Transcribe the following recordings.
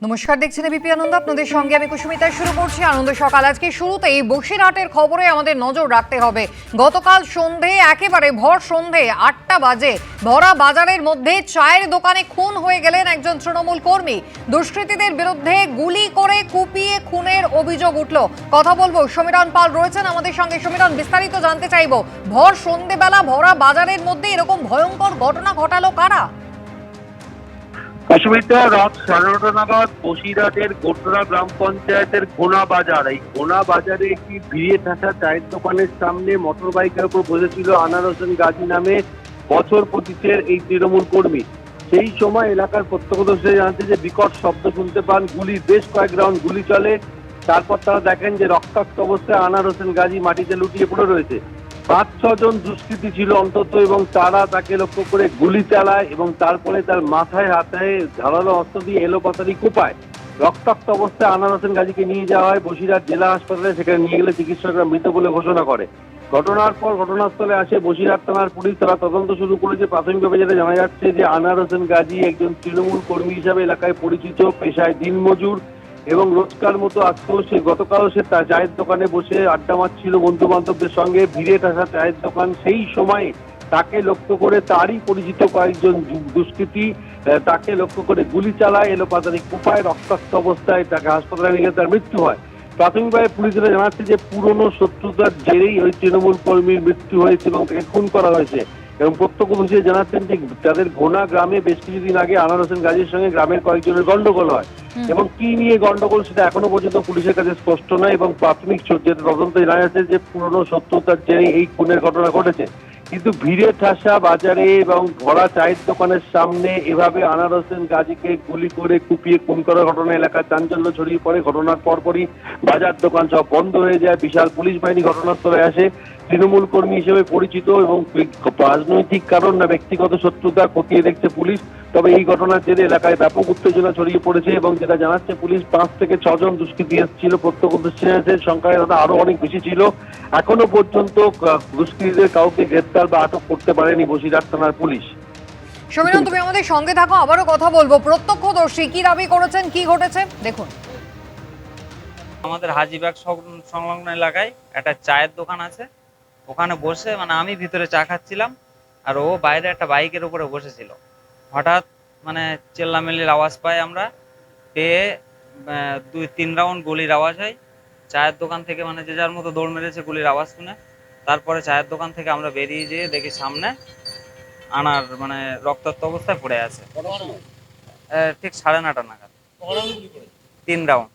নমস্কার, দেখছেন এবিপি আনন্দ। আপনাদের সঙ্গে আমি কুসুমিতা। শুরু করছি আনন্দ সকাল। আজকে শুরুতেই বসিরহাটের খবরে আমাদের নজর রাখতে হবে। গতকাল সন্ধে একেবারে ভর সন্ধে 8টা বাজে ভরা বাজারের মধ্যে চায়ের দোকানে খুন হয়ে গেলেন একজন তৃণমূল কর্মী। দুষ্কৃতীদের বিরুদ্ধে গুলি করে কুপিয়ে খুনের অভিযোগ উঠল। কথা বলবো, সমীরণ পাল রয়েছেন আমাদের সঙ্গে। সমীরণ, বিস্তারিত জানতে চাইবো। ভর সন্ধেবেলা ভরা বাজারের মধ্যে এরকম ভয়ঙ্কর ঘটনা ঘটালো কারা? অসুবিধা রাত 9:30 নাগাদ বসিরহাটের গোটরা গ্রাম পঞ্চায়েতের গোনা বাজার, এই গোনা বাজারে একটি ভিড়ে থাকা চায়ের দোকানের সামনে মোটর বাইকের উপর বসেছিল আনার হোসেন গাজী নামে বছর 25-এর এই তৃণমূল কর্মী। সেই সময় এলাকার প্রত্যক্ষদর্শীরা জানাচ্ছে যে বিকট শব্দ শুনতে পান, গুলি, বেশ কয়েক রাউন্ড গুলি চলে। তারপর তারা দেখেন যে রক্তাক্ত অবস্থায় আনার হোসেন গাজী মাটিতে লুটিয়ে পড়ে রয়েছে। 5-6 জন দুষ্কৃতী ছিল অন্তত, এবং তারা তাকে লক্ষ্য করে গুলি চালায় এবং তারপরে তার মাথায় হাতে ধারালো অস্ত্র দিয়ে এলোপাতাড়ি কোপায়। রক্তাক্ত অবস্থায় আনার হোসেন গাজীকে নিয়ে যাওয়া হয় বসিরহাট জেলা হাসপাতালে। সেখানে নিয়ে গেলে চিকিৎসকরা মৃত বলে ঘোষণা করে। ঘটনার পর ঘটনাস্থলে আসে বসিরহাট থানার পুলিশ। তারা তদন্ত শুরু করেছে। প্রাথমিকভাবে যেটা জানা যাচ্ছে যে আনার হোসেন গাজী একজন তৃণমূল কর্মী হিসাবে এলাকায় পরিচিত, পেশায় দিনমজুর এবং রোজকার মতো আসতো। সে গতকালও সে তার চায়ের দোকানে বসে আড্ডা মারছিল বন্ধু বান্ধবদের সঙ্গে। ভিড়ে থাকা চায়ের দোকান, সেই সময় তাকে লক্ষ্য করে তারই পরিচিত কয়েকজন দুষ্কৃতী তাকে লক্ষ্য করে গুলি চালায়, এলোপাতাড়ি কোপায়। রক্তাক্ত অবস্থায় তাকে হাসপাতালে নিয়ে গেলে তার মৃত্যু হয়। প্রাথমিকভাবে পুলিশেরা জানাচ্ছে যে পুরনো শত্রুতার জেরেই ওই তৃণমূল কর্মীর মৃত্যু হয়েছে এবং তাকে খুন করা হয়েছে। এবং প্রত্যক্ষদর্শীরা জানাচ্ছেন যে তাদের গোনা গ্রামে বেশ কিছুদিন আগে আনার হোসেন গাজীর সঙ্গে গ্রামের কয়েকজনের গন্ডগোল হয়, এবং কি নিয়ে গন্ডগোল সেটা এখনো পর্যন্ত পুলিশের কাছে স্পষ্ট নয়। এবং প্রাথমিক তদন্তে জানা যাচ্ছে যে পুরনো শত্রুতার জেরে এই খুনের ঘটনা ঘটেছে। কিন্তু ভিড়ে ঠাসা বাজারে এবং ভরা চায়ের দোকানের সামনে এভাবে আনার হোসেন গাজীকে গুলি করে কুপিয়ে খুন করার ঘটনা এলাকায় চাঞ্চল্য ছড়িয়ে পড়ে। ঘটনার পরপরই বাজার দোকান সব বন্ধ হয়ে যায়। বিশাল পুলিশ বাহিনী ঘটনাস্থলে আসে। তৃণমূল কর্মী হিসেবে পরিচিত এবং রাজনৈতিক কারণ না ব্যক্তিগত শত্রুতা খতিয়ে দেখছে পুলিশ। তবে এই ঘটনার জেরে এলাকায় ব্যাপক উত্তেজনা ছড়িয়ে পড়েছে এবং যেটা জানাচ্ছে পুলিশ, 5 থেকে 6 জন দুষ্কৃতী এসেছিল। প্রত্যক্ষদর্শীদের সংখ্যায় তারা আরো অনেক বেশি ছিল। এখনো পর্যন্ত দুষ্কৃতীদের কাউকে গ্রেপ্তার বা আটক করতে পারেনি বসিরহাট থানার পুলিশ। সমীরণ, তুমি আমাদের সঙ্গে থাকো, আবারও কথা বলবো। প্রত্যক্ষদর্শী কি দাবি করেছেন, কি ঘটেছে দেখুন। আমাদের হাজিবাগ সংলগ্ন এলাকায় একটা চায়ের দোকান আছে। ওখানে বসে আমি ভিতরে চা খাচ্ছিলাম, আর ও বাইরে একটা বাইকের উপরে বসেছিল। হঠাৎ চেল্লামেল্লির আওয়াজ পাই আমরা, পেয়ে 2-3 রাউন্ড গুলির আওয়াজ হয়। চায়ের দোকান থেকে যে যার মতো দৌড় মেরেছে গুলির আওয়াজ শুনে। তারপরে চায়ের দোকান থেকে আমরা বেরিয়ে যেয়ে দেখি সামনে আনার রক্তাক্ত অবস্থায় পড়ে আছে। ঠিক 9:30 নাগাদ 3 রাউন্ড।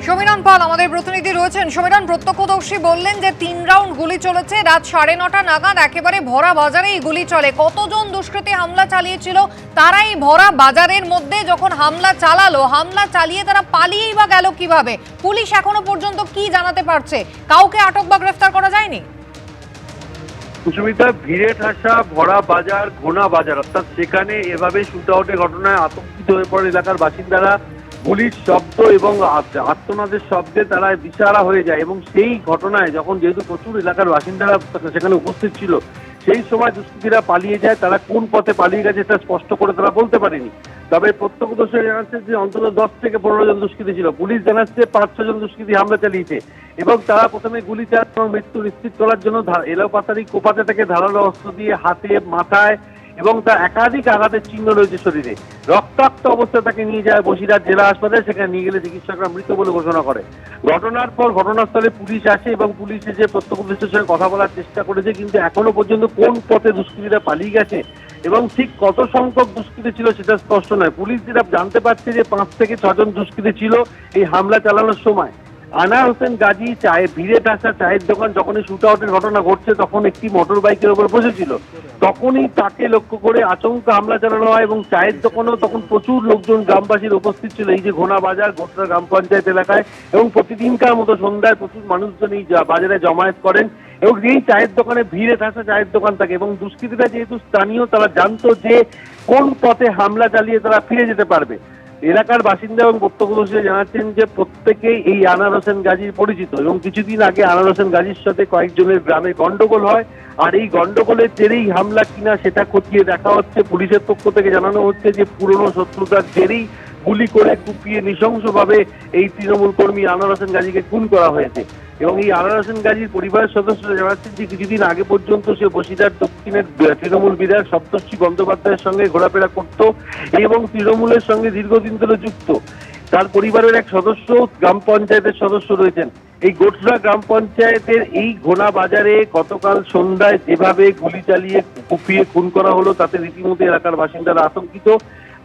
সমীরণ পাল আমাদের প্রতিনিধি রয়েছেন। সমীরণ, প্রত্যক্ষদর্শী বললেন যে 3 রাউন্ড গুলি চলেছে। রাত 9:30 নাগাদ একেবারে ভরা বাজারে এই গুলি চলে। কতজন দুষ্কৃতী হামলা চালিয়েছিল? তারাই ভরা বাজারের মধ্যে যখন হামলা চালালো, হামলা চালিয়ে তারা পালিয়েই বা গেল কিভাবে? পুলিশ এখনো পর্যন্ত কি জানাতে পারছে? কাউকে আটক বা গ্রেফতার করা যায়নি? সুবিধা ভিড়ে ঠাসা ভরা বাজার, গোনা বাজার, অর্থাৎ সেখানে এভাবে শুটআউটের ঘটনায় আতঙ্কিত হয়ে পড়ে এলাকার বাসিন্দারা। গুলির শব্দ এবং আর্তনাদের শব্দে তারা দিশাহারা হয়ে যায়। এবং সেই ঘটনায় যখন যেহেতু প্রচুর এলাকার বাসিন্দারা সেখানে উপস্থিত ছিল, সেই সময় দুষ্কৃতীরা পালিয়ে যায়। তারা কোন পথে পালিয়ে গেছে তা স্পষ্ট করে তারা বলতে পারেনি। তবে প্রত্যক্ষদর্শীরা জানাচ্ছে যে অন্তত 10 থেকে 15 জন দুষ্কৃতী ছিল। পুলিশ জানাচ্ছে 5-6 জন দুষ্কৃতী হামলা চালিয়েছে এবং তারা প্রথমে গুলি চালানোর মৃত্যু নিশ্চিত করার জন্য এলোপাতাড়ি কোপাতে থেকে ধারালো অস্ত্র দিয়ে হাতে, মাথায় এবং তার একাধিক আঘাতের চিহ্ন রয়েছে শরীরে। রক্তাক্ত অবস্থায় তাকে নিয়ে যায় বসিরহাট জেলা হাসপাতালে। সেখানে নিয়ে গেলে চিকিৎসকরা মৃত বলে ঘোষণা করে। ঘটনার পর ঘটনাস্থলে পুলিশ আসে এবং পুলিশ এসে প্রত্যক্ষদর্শীদের সঙ্গে কথা বলার চেষ্টা করেছে, কিন্তু এখনো পর্যন্ত কোন পথে দুষ্কৃতীরা পালিয়ে গেছে এবং ঠিক কত সংখ্যক দুষ্কৃতী ছিল সেটা স্পষ্ট নয়। পুলিশ যেটা জানতে পারছে যে 5 থেকে 6 জন দুষ্কৃতী ছিল এই হামলা চালানোর সময়। আনার হোসেন গাজী ভিড়ে ঠাসা চায়ের দোকান যখনই শুটআউটের ঘটনা ঘটছে তখন একটি মোটর বাইকের উপর বসেছিল। তখনই তাকে লক্ষ্য করে আচমকা হামলা চালানো হয় এবং চায়ের দোকানেও তখন প্রচুর লোকজন গ্রামবাসীর উপস্থিত ছিল এই যে ঘোনা বাজার, গোটরা গ্রাম পঞ্চায়েত এলাকায়। এবং প্রতিদিনকার মতো সন্ধ্যায় প্রচুর মানুষজন এই বাজারে জমায়েত করেন এবং এই চায়ের দোকানে ভিড়ে ঠাসা চায়ের দোকান থাকে। এবং দুষ্কৃতীরা যেহেতু স্থানীয়, তারা জানতো যে কোন পথে হামলা চালিয়ে তারা ফিরে যেতে পারবে। এলাকার বাসিন্দা এবং প্রত্যক্ষদর্শীরা জানাচ্ছেন যে প্রত্যেকেই এই আনার হোসেন গাজীর পরিচিত এবং কিছুদিন আগে আনার হোসেন গাজীর সাথে কয়েকজনের গ্রামে গন্ডগোল হয়। আর এই গন্ডগোলের জেরেই হামলা কিনা সেটা খতিয়ে দেখা হচ্ছে। পুলিশের পক্ষ থেকে জানানো হচ্ছে যে পুরনো শত্রুতার জেরেই গুলি করে কুপিয়ে নৃশংসভাবে এই তৃণমূল কর্মী আনোয়ার হোসেন গাজীকে খুন করা হয়েছে। এবং এই আনোয়ার হোসেন গাজীর পরিবারের সদস্যরা জানাচ্ছেন যে কিছুদিন আগে পর্যন্ত সে বসিরহাট দক্ষিণের তৃণমূল বিধায়ক সপ্তর্ষি বন্দ্যোপাধ্যায়ের সঙ্গে ঘোরাফেরা করত এবং তৃণমূলের সঙ্গে দীর্ঘদিন ধরে যুক্ত। তার পরিবারের এক সদস্য গ্রাম পঞ্চায়েতের সদস্য রয়েছেন। এই গোটরা গ্রাম পঞ্চায়েতের এই ঘোনা বাজারে গতকাল সন্ধ্যায় যেভাবে গুলি চালিয়ে কুপিয়ে খুন করা হলো তাতে রীতিমতো এলাকার বাসিন্দারা আতঙ্কিত।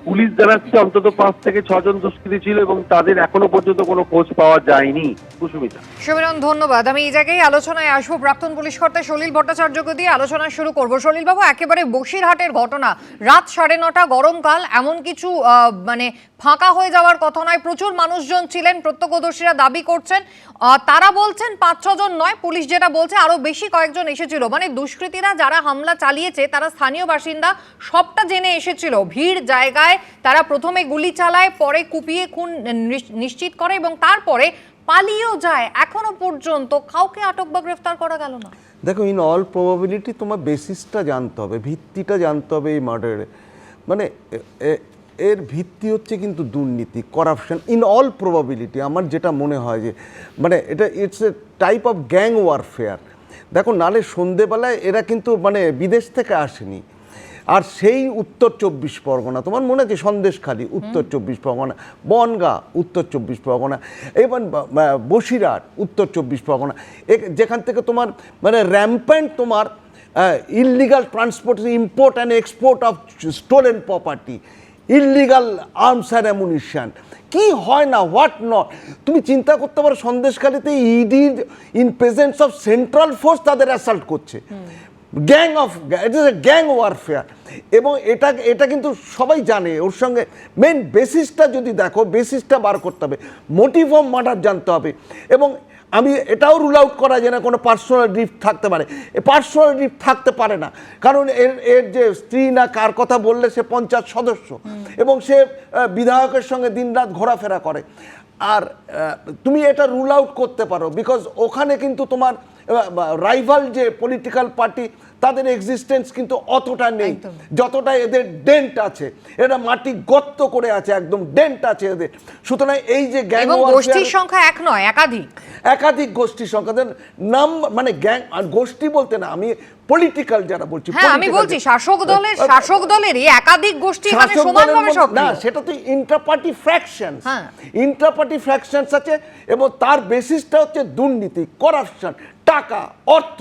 পুলিশ জানাচ্ছে অন্তত 5 থেকে 6 জন দুষ্কৃতী ছিল এবং তাদের এখনো পর্যন্ত কোনো খোঁজ পাওয়া যায়নি। কুসুমিতা, সমীরণ, ধন্যবাদ। আমি এই জায়গায় আলোচনায় আসবো প্রাক্তন পুলিশ কর্তা সলিল ভট্টাচার্যকে দিয়ে আলোচনা শুরু করব। সলিল বাবু, একেবারে বসিরহাটের ঘটনা, রাত 9:30, গরমকাল, এমন কিছু মানে ফাঁকা হয়ে যাওয়ার কথা নয়, প্রচুর মানুষজন ছিলেন, প্রত্যক্ষদর্শীরা দাবি করছেন। তারা বলছেন 5-6 জন নয়, পুলিশ যেটা বলছে আরো বেশি কয়েকজন এসেছিল। মানে দুষ্কৃতীরা যারা হামলা চালিয়েছে তারা স্থানীয় বাসিন্দা, সবটা জেনে এসেছিল। ভিড় জায়গায় তারা প্রথমে গুলি চালায়, পরে কুপিয়ে খুন নিশ্চিত করে এবং তারপরে পালিয়েও যায়। এখনো পর্যন্ত কাউকে আটক বা গ্রেফতার করা গেল না। দেখো, ইন অল প্রবাবিলিটি তোমার বেসিসটা জানতে হবে, ভিত্তিটা জানতে হবে এই মার্ডারে। মানে এর ভিত্তি হচ্ছে কিন্তু দুর্নীতি, করাপশন। ইন অল প্রবাবিলিটি আমার যেটা মনে হয় যে মানে এটা it's a type of gang warfare. দেখো, নালে সন্ধেবেলায় এরা কিন্তু মানে বিদেশ থেকে আসেনি। আর সেই উত্তর 24 পরগনা, তোমার মনে আছে সন্দেশখালী উত্তর 24 পরগনা, বনগাঁ উত্তর 24 পরগনা, এবং বসিরহাট উত্তর 24 পরগনা, যেখান থেকে তোমার মানে র্যাম্পেন্ট তোমার illegal transport, import and export of stolen property, illegal arms and ammunition, কি হয় না, হোয়াট নট। তুমি চিন্তা করতে পারো সন্দেশখালীতে ED in presence of central force তাদের অ্যাসাল্ট করছে। It is a gang warfare. এবং এটা কিন্তু সবাই জানে। ওর সঙ্গে মেন বেসিসটা যদি দেখো, বেসিসটা বার করতে হবে, মোটিভ অফ মার্ডার জানতে হবে। এবং আমি এটাও রুল আউট করা যায় না কোনো পার্সোনাল ড্রিফট থাকতে পারে। পার্সোনাল ড্রিফট থাকতে পারে না, কারণ এর যে স্ত্রী না কার কথা বললে সে পঞ্চায়েত সদস্য এবং সে বিধায়কের সঙ্গে দিনরাত ঘোরাফেরা করে। আর তুমি এটা রুল আউট করতে পারো বিকজ ওখানে কিন্তু তোমার রাইভাল যে পলিটিক্যাল পার্টি তাদের এক্সিস্টেন্স কিন্তু অতটা নেই যতটা এদের ডেন্ট আছে। এরা মাটি গর্ত করে আছে, একদম ডেন্ট আছে এদের। সুতরাং এই যে গ্যাং গোষ্ঠীর সংখ্যা এক নয়, একাধিক গোষ্ঠীর সংখ্যা, নাম মানে গ্যাং আর গোষ্ঠী বলতে না, আমি পলিটিক্যাল যারা বলছি, হ্যাঁ আমি বলছি শাসক দলেরই একাধিক গোষ্ঠী এখানে সমানভাবে সক্রিয়। না, সেটা তো ইন্টারপার্টি ফ্র্যাকশনস, ইন্টারপার্টি ফ্র্যাকশনস আছে এবং তার বেসিসটা হচ্ছে দুর্নীতি, করাপশন, টাকা, অর্থ,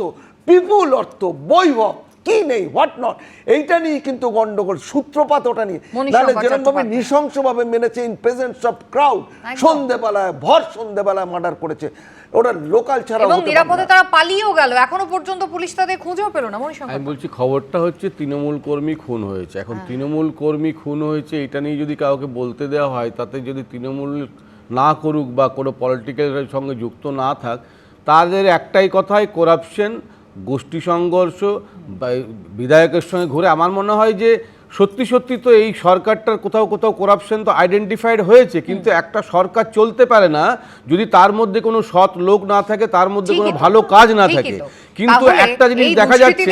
পিপুল অর্থ, বৈভব, কি নেই, হোয়াট নট, এইটা নিয়ে কিন্তু গন্ডগোল, সূত্রপাত ওটা নিয়ে। নাহলে যেরকমভাবে নৃশংসভাবে মেনেছে ইন প্রেজেন্স অফ ক্রাউড, সন্ধ্যেবেলায় ভর সন্ধ্যেবেলায় মার্ডার করেছে, ওটা লোকাল ছাড়া। এবং নিরাপদে তারা পালিয়েও গেল, এখনো পর্যন্ত পুলিশ তাদের খুঁজেও পেল না। আমি বলছি খবরটা হচ্ছে তৃণমূল কর্মী খুন হয়েছে। এখন তৃণমূল কর্মী খুন হয়েছে এটা নিয়ে যদি কাউকে বলতে দেওয়া হয়, তাতে যদি তৃণমূল না করুক বা কোনো পলিটিক্যালের সঙ্গে যুক্ত না থাক, তাদের একটাই কথাই করাপশন, গোষ্ঠী সংঘর্ষ, বিধায়কের সঙ্গে ঘুরে। আমার মনে হয় যে সত্যি সত্যি তো এই সরকারটার কোথাও কোথাও করাপশন তো আইডেন্টিফাইড হয়েছে, কিন্তু একটা সরকার চলতে পারে না যদি তার মধ্যে কোনো সৎ লোক না থাকে, তার মধ্যে কোনো ভালো কাজ না থাকে। কিন্তু একটা জিনিস দেখা যাচ্ছে,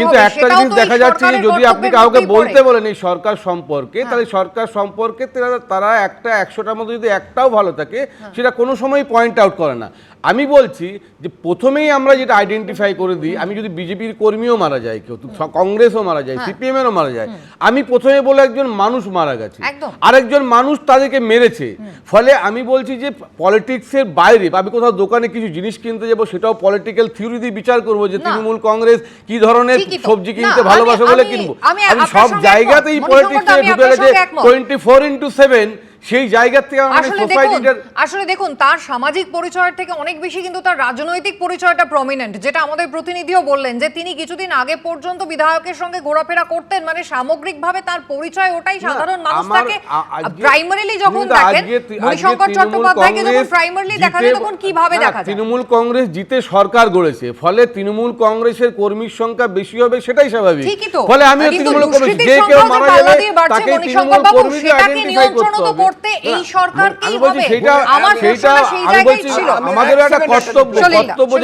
কিন্তু একটা জিনিস দেখা যাচ্ছে যে যদি আপনি কাউকে বলতে বলেন এই সরকার সম্পর্কে, তাহলে সরকার সম্পর্কে তারা 100টার মধ্যে যদি একটাও ভালো থাকে সেটা কোনো সময় পয়েন্ট আউট করে না। আমি বলছি যে প্রথমেই আমরা যেটা আইডেন্টিফাই করে দিই, আমি যদি বিজেপির কর্মীও মারা যায়, কেউ কংগ্রেসও মারা যায়, সিপিএম এরও মারা যায়, আমি প্রথমে বলে একজন মানুষ মারা গেছে, আরেকজন মানুষ তাদেরকে মেরেছে। ফলে আমি বলছি যে পলিটিক্সের বাইরে আমি কোথাও দোকানে কিছু জিনিস কিনতে যাবো, সেটাও পলিটিক্যাল থিওরি দিয়ে বিচার করবো যে তৃণমূল কংগ্রেস কি ধরনের সবজি কিনতে ভালোবাসে বলে কিনবো। আমি সব জায়গাতেই পলিটিক্সে ঢুকে গেছে 24/7, সেই জায়গা থেকে আসলে দেখুন তার সামাজিক পরিচয়ের থেকে অনেক বেশি কিন্তু তার রাজনৈতিক পরিচয়টা প্রমিনেন্ট, যেটা আমাদের প্রতিনিধিও বললেন যে তিনি কিছুদিন আগে পর্যন্ত বিধায়কের সঙ্গে ঘোরাফেরা করতেন। মানে সামগ্রিকভাবে তার পরিচয় ওটাই, সাধারণ মানুষ তাকে প্রাইমারিলি যখন দেখেন, মণিশঙ্কর চট্টোপাধ্যায়কে যখন প্রাইমারিলি দেখা যায় তখন কিভাবে দেখা যায়? তৃণমূল কংগ্রেস জিতে সরকার গড়েছে, ফলে তৃণমূল কংগ্রেসের কর্মীর সংখ্যা বেশি হবে, সেটাই স্বাভাবিক। ফলে আমিও তৃণমূল কংগ্রেস, যে কেউ মারা যাবে তাকে তৃণমূল কর্মীদের আইডেন্টিফাই করতে হবে। করতে এই সরকারকেই আমি বলছি হবে। সেটা আমার প্রশ্নটা সেই আমি জায়গায় বলছি ছিল। আমাদেরও একটা কর্তব্য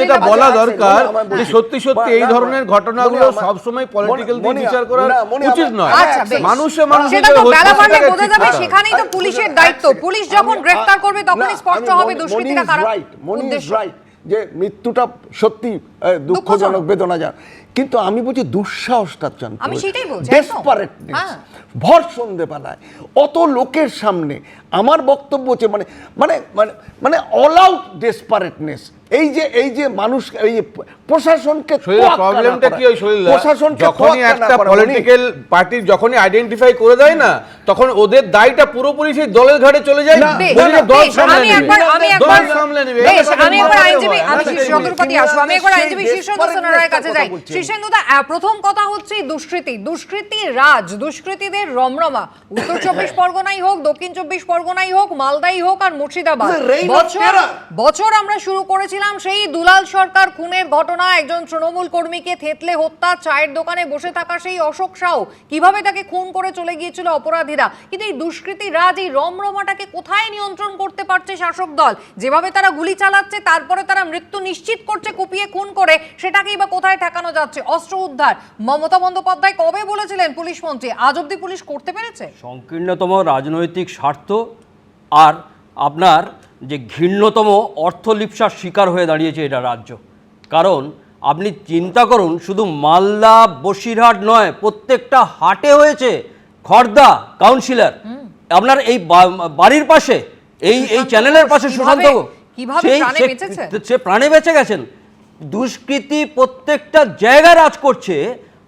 যেটা বলা দরকার যে সত্যি সত্যি এই ধরনের ঘটনাগুলো সবসময় পলিটিক্যাল দিয়ে বিচার করা উচিত নয়। আচ্ছা, বেশ। মানুষে সেটা তো বেলা বাড়লে বোঝা যাবে, সেখানেই তো পুলিশের দায়িত্ব। পুলিশ যখন গ্রেফতার করবে তখনই স্পষ্ট হবে দুষ্কৃতীরা কারা। উদ্দেশ্য যে মৃত্যুটা সত্যি দুঃখজনক, বেদনাজনক, কিন্তু আমি বলছি দুঃসাহসটা জানতে আমি সেটাই বলছি, একদম। ডেসপারেটনেস, হ্যাঁ। ভর সন্ধ্যেবেলায় অত লোকের সামনে আমার বক্তব্য হচ্ছে মানে মানে মানে মানে অল আউট ডেসপারেটনেস। এই যে মানুষ, এই যে প্রশাসনকে প্রবলেমটা কি ওই শরীরটা প্রশাসনকে যখনই একটা পলিটিক্যাল পার্টির যখনই আইডেন্টিফাই করে দেয় না, তখন ওদের দায়টা পুরোপুরি সেই দলের ঘাড়ে চলে যায়। দল সামলে আইনজীবী শীর্ষেন্দু রায়ের কাছে যাই। শীর্ষেন্দুদা, প্রথম কথা হচ্ছে দুষ্কৃতি রাজ, দুষ্কৃতীদের রমরমা। উত্তর 24 পরগনাই হোক, দক্ষিণ 24 পরগনাই হোক, মালদাই হোক আর মুর্শিদাবাদ, বছর আমরা শুরু করেছিলাম সেই দুলাল সরকার খুনের ঘটনা, একজন তৃণমূল কর্মীকে থেতলে হত্যা, চায়ের দোকানে বসে থাকা সেই অশোক সাউ, কিভাবে তাকে খুন করে চলে গিয়েছিল অপরাধীরা। কিন্তু এই দুষ্কৃতী রাজ, এই রমরমাটাকে কোথায় নিয়ন্ত্রণ করতে পারছে শাসক দল? যেভাবে তারা গুলি চালাচ্ছে, তারপরে তারা মৃত্যু নিশ্চিত করছে কুপিয়ে খুন করে, সেটাকেই বা কোথায় ঠেকানো যাচ্ছে? অস্ত্র উদ্ধার মমতা বন্দ্যোপাধ্যায় কবে বলেছিলেন পুলিশ মন্ত্রী, আজ অব্দি পুলিশ করতে পেরেছে? সংকীর্ণতম রাজনৈতিক স্বার্থ আর আপনার যে ঘৃণ্যতম অর্থলিপ্সার শিকার হয়ে দাঁড়িয়েছে এটা রাজ্য। কারণ আপনি চিন্তা করুন, শুধু মালদা বসিরহাট নয়, প্রত্যেকটা হাটে হয়েছে। খড়দা কাউন্সিলর আপনার এই বাড়ির পাশে, এই চ্যানেলের পাশে সুশান্ত, সে প্রাণে বেঁচে গেছেন। দুষ্কৃতী প্রত্যেকটা জায়গায় রাজ করছে,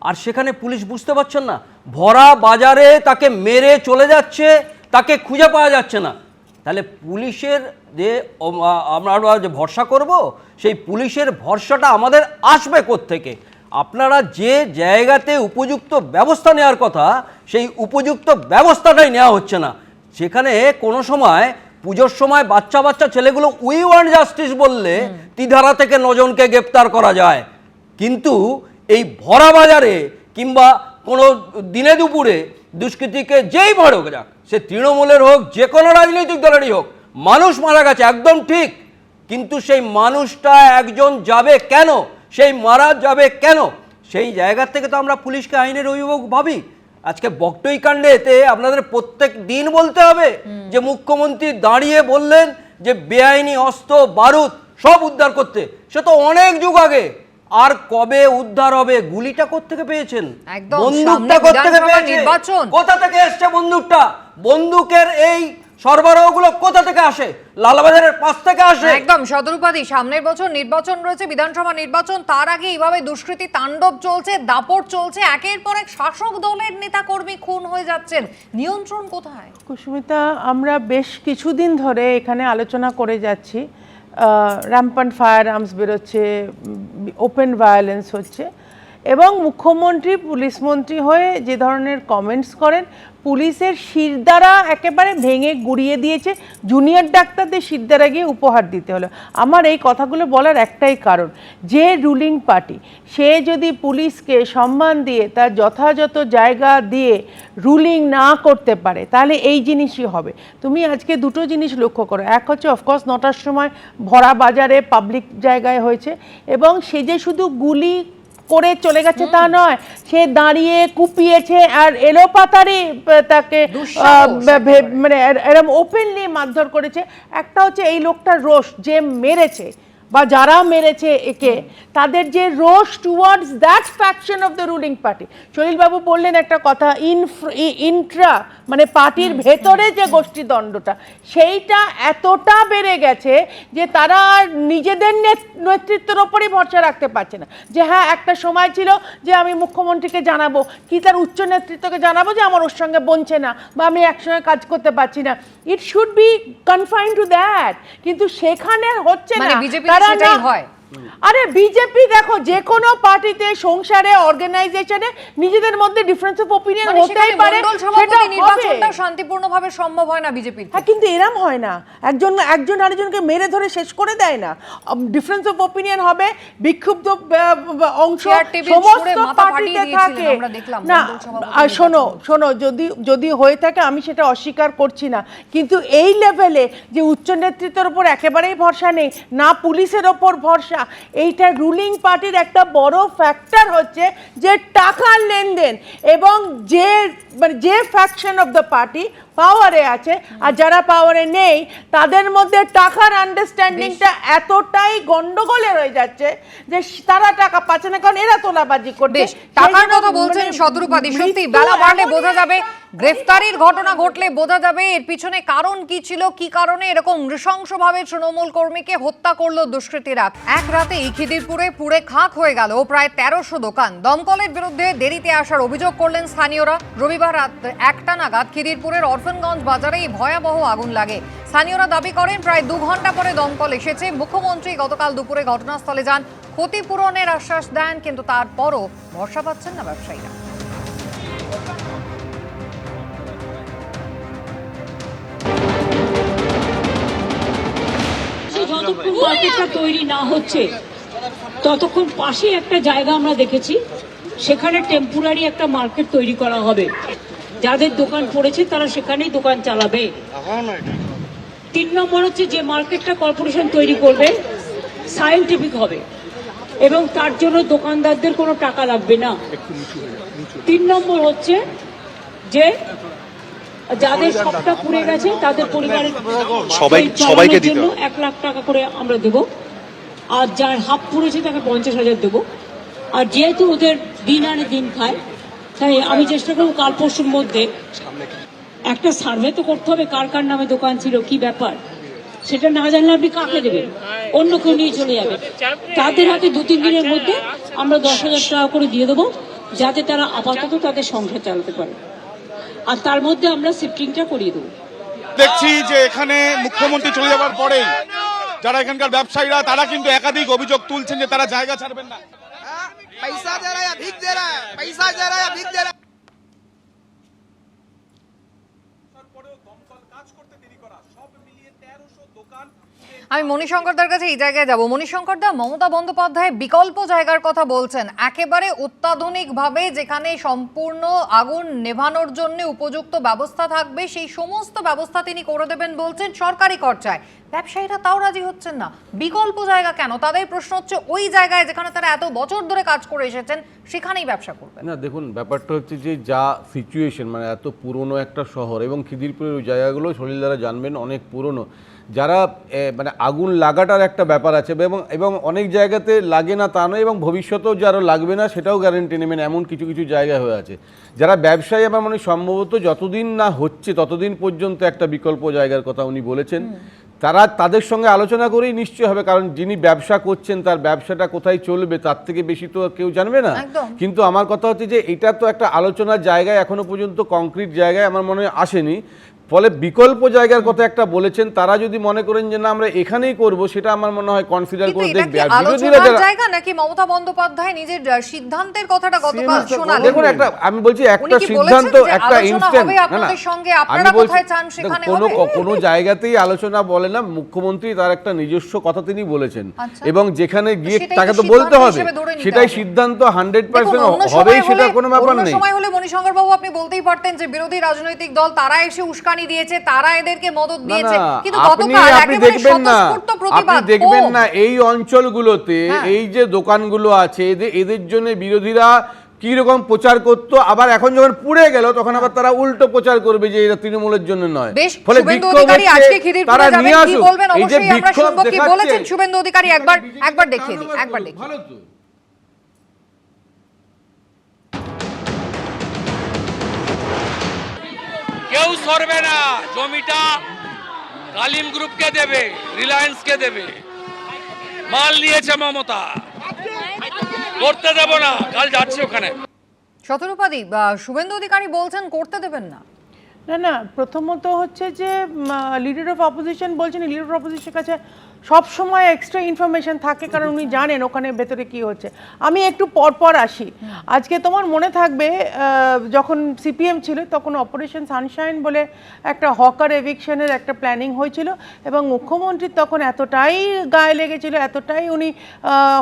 আর সেখানে পুলিশ বুঝতে পারছেন না। ভরা বাজারে তাকে মেরে চলে যাচ্ছে, তাকে খুঁজে পাওয়া যাচ্ছে না। তাহলে পুলিশের যে আমরা যে ভরসা করব, সেই পুলিশের ভরসাটা আমাদের আসবে কোত্থেকে? আপনারা যে জায়গাতে উপযুক্ত ব্যবস্থা নেওয়ার কথা, সেই উপযুক্ত ব্যবস্থাটাই নেওয়া হচ্ছে না। সেখানে কোনো সময় পুজোর সময় বাচ্চা ছেলেগুলো উই ওয়ান্ট জাস্টিস বললে তিধারা থেকে 9 জনকে গ্রেপ্তার করা যায়, কিন্তু এই ভরা বাজারে কিংবা কোনো দিনে দুপুরে দুষ্কৃতীকে যেই মারুক যাক, সে তৃণমূলের হোক, যে কোনো রাজনৈতিক দলেরই হোক, মানুষ মারা গেছে একদম ঠিক, কিন্তু সেই মানুষটা একজন যাবে কেন, সেই মারা যাবে কেন? সেই জায়গা থেকে তো আমরা পুলিশকে আইনের অভিভাবক ভাবি। আজকে বকটই কাণ্ডে এতে আপনাদের প্রত্যেক দিন বলতে হবে যে মুখ্যমন্ত্রী দাঁড়িয়ে বললেন যে বেআইনি অস্ত্র বারুদ সব উদ্ধার করতে, সে তো অনেক যুগ আগে। আর কবে উদ্ধার হবে? গুলিটা কোত্থেকে পেয়েছেন? বন্দুকটা কোত্থেকে পেয়েছেন? কোথা থেকে এসছে বন্দুকটা? বন্দুকের এই সরবরাহগুলো কোথা থেকে আসে? লালবাজারের পাশ থেকে আসে। একদম সদরুপাদি, সামনের বছর নির্বাচন রয়েছে, বিধানসভা নির্বাচন, তার আগে এইভাবে দুষ্কৃতী তাণ্ডব চলছে, দাপট চলছে, একের পর এক শাসক দলের নেতা কর্মী খুন হয়ে যাচ্ছেন, নিয়ন্ত্রণ কোথায়? কুসুমিতা, আমরা বেশ কিছুদিন ধরে এখানে আলোচনা করে যাচ্ছি, র্যাম্পান্ট ফায়ার আর্মস বেরোচ্ছে, ওপেন ভায়োলেন্স হচ্ছে, এবং মুখ্যমন্ত্রী পুলিশ মন্ত্রী হয়ে যে ধরনের কমেন্টস করেন, পুলিশের শিরদাঁড়া একেবারে ভেঙে গুড়িয়ে দিয়েছে, জুনিয়র ডাক্তারদের শিরদাঁড়া গিয়ে উপহার দিতে হলো। আমার এই কথাগুলো বলার একটাই কারণ, যে রুলিং পার্টি সে যদি পুলিশকে সম্মান দিয়ে তার যথাযথ জায়গা দিয়ে রুলিং না করতে পারে, তাহলে এই জিনিসই হবে। তুমি আজকে দুটো জিনিস লক্ষ্য করো, এক হচ্ছে অফকোর্স 9টার সময় ভরা বাজারে পাবলিক জায়গায় হয়েছে, এবং সে যে শুধু গুলি করে চলে গেছে তা নয়, সে দাঁড়িয়ে কুপিয়েছে আর এলোপাতারি তাকে মানে এরকম ওপেনলি মারধর করেছে। একটা হচ্ছে এই লোকটার রোষ, যে মেরেছে বা যারা মেরেছে একে, তাদের যে রোষ towards that faction of the ruling party. সলিলবাবু বললেন একটা কথা, ইন্ট্রা মানে পার্টির ভেতরে যে গোষ্ঠীদ্বন্দ্বটা, সেইটা এতটা বেড়ে গেছে যে তারা আর নিজেদের নেতৃত্বের ওপরই ভরসা রাখতে পারছে না। যে হ্যাঁ, একটা সময় ছিল যে আমি মুখ্যমন্ত্রীকে জানাবো, কি তার উচ্চ নেতৃত্বকে জানাবো যে আমার ওর সঙ্গে বনছে না বা আমি একসঙ্গে কাজ করতে পারছি না। It should be confined to that, কিন্তু সেখানে হচ্ছে না। আরে বিজেপি দেখো যে কোনো পার্টিতে সংসারে অর্গানাইজেশনে নিজেদের মধ্যে ডিফারেন্স অফ ওপিনিয়ন মানে হতেই সেখানে পারে, মণ্ডল সেটা সভাপতি হবে। নির্বাচনটা শান্তিপূর্ণভাবে সম্ভব হয় না বিজেপির। হ্যাঁ, কিন্তু এরম হয় না, একজন আরেকজনকে মেরে ধরে শেষ করে দেয় না। ডিফারেন্স অফ ওপিনিয়ন হবে, বিক্ষুব্ধ অংশ চেয়ার টেবিল ছুঁড়ে সমস্ত মাথা ফাটিয়ে পার্টিতে দিয়েছিলেন, থাকে আমরা দেখলাম না। মণ্ডল সভাপতি আর শোনো নির্বাচনে। শোনো, যদি হয়ে থাকে আমি সেটা অস্বীকার করছি না, কিন্তু এই লেভেলে যে উচ্চ নেতৃত্বের ওপর একেবারেই ভরসা নেই, না পুলিশের ওপর ভরসা, এইটা রুলিং পার্টির একটা বড় ফ্যাক্টর হচ্ছে যে টাকার লেনদেন, এবং যে ফ্যাকশন অফ দ্য পার্টি পাওয়ারে আছে আর যারা পাওয়ারে নেই তাদের মধ্যে টাকার আন্ডারস্ট্যান্ডিংটা এতটাই গন্ডগোলের হয়ে যাচ্ছে যে তারা টাকা পাচ্ছে না, কারণ এরা তোলাবাজি করছে। বেশ, টাকার কথা বলছেন শতরূপাদি, সত্যি বেলা বাড়লে বোঝা যাবে, গ্রেফতারির ঘটনা ঘটলে বোঝা যাবে এর পিছনে কারণ কি ছিল, কি কারণে এরকম নৃশংসভাবে তৃণমূল কর্মীকে হত্যা করলো দুষ্কৃতীরা। এক রাতেই খিদিরপুরে পুড়ে খাক হয়ে গেল প্রায় 1300 দোকান। দমকলের বিরুদ্ধে দেরিতে আসার অভিযোগ করলেন স্থানীয়রা। রবিবার রাত 1টা নাগাদ খিদিরপুরের অরফানগঞ্জ বাজারে এই ভয়াবহ আগুন লাগে। স্থানীয়রা দাবি করেন প্রায় 2 ঘন্টা পরে দমকল এসেছে। মুখ্যমন্ত্রী গতকাল দুপুরে ঘটনাস্থলে যান, ক্ষতিপূরণের আশ্বাস দেন, কিন্তু তারপরও ভরসা পাচ্ছেন না ব্যবসায়ীরা। যতক্ষণ মার্কেটটা তৈরি না হচ্ছে ততক্ষণ পাশে একটা জায়গা আমরা দেখেছি, সেখানে টেম্পোরারি একটা মার্কেট তৈরি করা হবে। যাদের দোকান পড়েছে তারা সেখানেই দোকান চালাবে। 3 নম্বর হচ্ছে যে মার্কেটটা কর্পোরেশন তৈরি করবে সায়েন্টিফিক হবে এবং তার জন্য দোকানদারদের কোনো টাকা লাগবে না। 3 নম্বর হচ্ছে যে যাদের সবটা পুড়ে গেছে তাদের পরিবারের সবাইকে জন্য 1 লাখ টাকা করে আমরা দেব, আর যার হাফ পুড়েছে তাকে 50,000 দেব। আর যেহেতু ওদের দিন আনে দিন খায়, তাই আমি চেষ্টা করবো কাল পরশুর মধ্যে একটা সার্ভে তো করতে হবে কার কার নামে দোকান ছিল, কি ব্যাপার, সেটা না জানলে আপনি কাকে দেবেন, অন্য কেউ নিয়ে চলে যাবে। তাদের হাতে 2-3 দিনের মধ্যে আমরা 10,000 টাকা করে দিয়ে দেবো, যাতে তারা আপাতত তাদের সংসার চালাতে পারে, আর তার মধ্যে আমরা শিফটিংটা করিয়ে দেবো। দেখছি যে এখানে মুখ্যমন্ত্রী চলে যাওয়ার পরেই যারা এখানকার ব্যবসায়ীরা তারা কিন্তু একাধিক অভিযোগ তুলছেন যে তারা জায়গা ছাড়বেন না। पैसा दे रहा है या भीख दे रहा है, पैसा दे रहा है या भीख दे रहा है। আমি মণিশঙ্করদার কাছে এই জায়গায় যাব। মণিশঙ্করদা, মমতা বন্দ্যোপাধ্যায় বিকল্প জায়গার কথা বলছেন, একেবারে অত্যাধুনিকভাবে যেখানে সম্পূর্ণ আগুন নেভানোর জন্য উপযুক্ত ব্যবস্থা থাকবে সেই সমস্ত ব্যবস্থা তিনি করে দেবেন বলছেন সরকারি খরচায়। ব্যবসায়ীরা তাও রাজি হচ্ছেন না। বিকল্প জায়গা কেন? তাদের প্রশ্ন হচ্ছে ওই জায়গায় যেখানে তারা এত বছর ধরে কাজ করে এসেছেন সেখানেই ব্যবসা করবেন। না দেখুন, ব্যাপারটা হচ্ছে যে যা সিচুয়েশন, মানে এত পুরনো একটা শহর, এবং খিদিরপুরের ওই জায়গাগুলো সলিলদারা জানবেন অনেক পুরনো, যারা মানে আগুন লাগাটার একটা ব্যাপার আছে, এবং অনেক জায়গাতে লাগে না তা নয়, এবং ভবিষ্যতেও যে আরও লাগবে না সেটাও গ্যারেন্টি নেবেন, এমন কিছু কিছু জায়গায় হয়ে আছে। যারা ব্যবসায়ী আমার মনে সম্ভবত যতদিন না হচ্ছে ততদিন পর্যন্ত একটা বিকল্প জায়গার কথা উনি বলেছেন। তাদের সঙ্গে আলোচনা করেই নিশ্চয় হবে, কারণ যিনি ব্যবসা করছেন তার ব্যবসাটা কোথায় চলবে তার থেকে বেশি তো কেউ জানবে না। কিন্তু আমার কথা হচ্ছে যে এটা তো একটা আলোচনার জায়গায় এখনো পর্যন্ত কংক্রিট জায়গায় আমার মনে হয় আসেনি। ফলে বিকল্প জায়গার কথা একটা বলেছেন, তারা যদি মনে করেন যে না আমরা এখানেই করব, সেটা আমার মনে হয় কনসিডার করে দেখবে। আর আলোচনার জায়গা নাকি মমতা বন্দ্যোপাধ্যায় নিজের সিদ্ধান্তের কথাটা গতকাল শোনালেন? দেখুন, আমি বলছি একটা সিদ্ধান্ত, একটা ইনস্ট্যান্ট, আমি বলছি কোনো জায়গাতেই আলোচনা বলে না, মুখ্যমন্ত্রী তার একটা নিজস্ব কথা তিনি বলেছেন, এবং যেখানে গিয়ে তাকে তো বলতে হবে, সেটাই সিদ্ধান্ত 100% হবেই, সেটা কোনো ব্যাপার নেই। সময় হলে মণিশঙ্কর বাবু আপনি বলতেই পারতেন যে বিরোধী রাজনৈতিক দল তারা এসে উস্কানি দিয়েছে, তারা এদেরকে মদত দিয়েছে, কিন্তু গতকাল একেবারে স্বতঃস্ফূর্ত প্রতিবাদ। আপনি দেখবেন না এই অঞ্চলগুলোতে এই যে দোকানগুলো আছে এদের জন্য বিরোধীরা কি রকম প্রচার করতো, আবার এখন যখন পুড়ে গেল তখন আবার তারা উল্টো প্রচার করবে যে এটা তৃণমূলের জন্য নয়। ফলে বিক্ষোভ আজকে খিদিরপুরে যাবেন, কি বলবেন অবশ্যই আমরা শুনবো। কি বলেছেন শুভেন্দু অধিকারী একবার দেখিয়ে দিই, একবার দেখি। ভালো তো। কেউ সরবে না, জমিটা কালিম গ্রুপকে দেবে, রিলায়েন্সকে দেবে। মাল নিয়েছে মমতা, করতে দেব না, কাল যাচ্ছে ওখানে। শতরূপাদি, শুভেন্দু অধিকারী বলছেন করতে দেবেন না। না, প্রথমত হচ্ছে যে লিডার অফ অপোজিশন বলছেন, লিডার অফ অপোজিশনের কাছে সব সময় এক্সট্রা ইনফরমেশন থাকে, কারণ উনি জানেন ওখানে ভেতরে কি হচ্ছে। আমি একটু পর আসি। আজকে তোমার মনে থাকবে যখন সিপিএম ছিল তখন অপারেশন সানশাইন বলে একটা হকার এভিকশনের একটা প্ল্যানিং হয়েছিল, এবং মুখ্যমন্ত্রীর তখন এতটাই গায়ে লেগেছিল, এতটাই উনি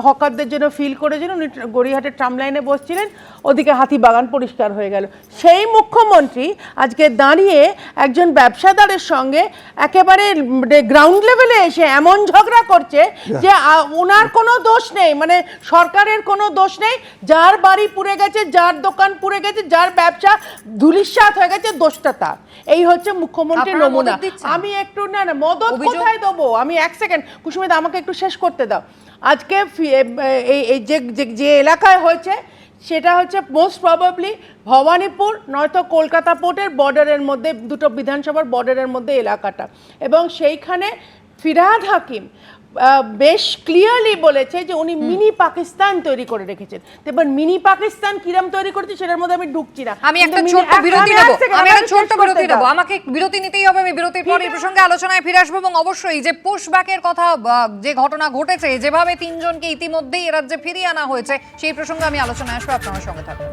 হকারদের জন্য ফিল করেছিলেন, উনি গড়িয়াহাটের ট্রাম লাইনে বসছিলেন, ওদিকে হাতিবাগান পরিষ্কার হয়ে গেল। সেই মুখ্যমন্ত্রী আজকে দাঁড়িয়ে একজন ব্যবসাদারের সঙ্গে একেবারে গ্রাউন্ড লেভেলে এসে এমন ঝগড়া করছে যে ওনার কোনো দোষ নেই, মানে সরকারের কোনো দোষ নেই, যার বাড়ি পুড়ে গেছে, যার দোকান পুড়ে গেছে, যার ব্যবসা ধুলিস্যাৎ হয়ে গেছে, দোষটা তার। এই হচ্ছে মুখ্যমন্ত্রীর নমুনা। আমি একটু না মদত কোথায় দেবো, আমি এক সেকেন্ড কুসুমিতা আমাকে একটু শেষ করতে দাও। আজকে এই যে এলাকায় হয়েছে সেটা হচ্ছে মোস্ট প্রবাবলি ভবানীপুর নয়তো কলকাতা পোর্টের বর্ডারের মধ্যে, দুটো বিধানসভার বর্ডারের মধ্যে এলাকাটা, এবং সেইখানে ফিরহাদ হাকিম বেশ ক্লিয়ারলি বলেছে যে উনি মিনি পাকিস্তান তৈরি করে রেখেছেন। এবার মিনি পাকিস্তান কিরম তৈরি করেছে সেটার মধ্যে আমি ঢুকছি না। আমি একটা ছোট্ট বিরতি নেব, আমাকে বিরতি নিতেই হবে। আমি বিরতির পর এই প্রসঙ্গে আলোচনায় ফিরে আসবো, এবং অবশ্যই যে পুশব্যাকের কথা, যে ঘটনা ঘটেছে, যেভাবে 3 জনকে ইতিমধ্যেই এ রাজ্যে ফিরিয়ে আনা হয়েছে, সেই প্রসঙ্গে আমি আলোচনায় আসবো। আপনার সঙ্গে থাকবেন।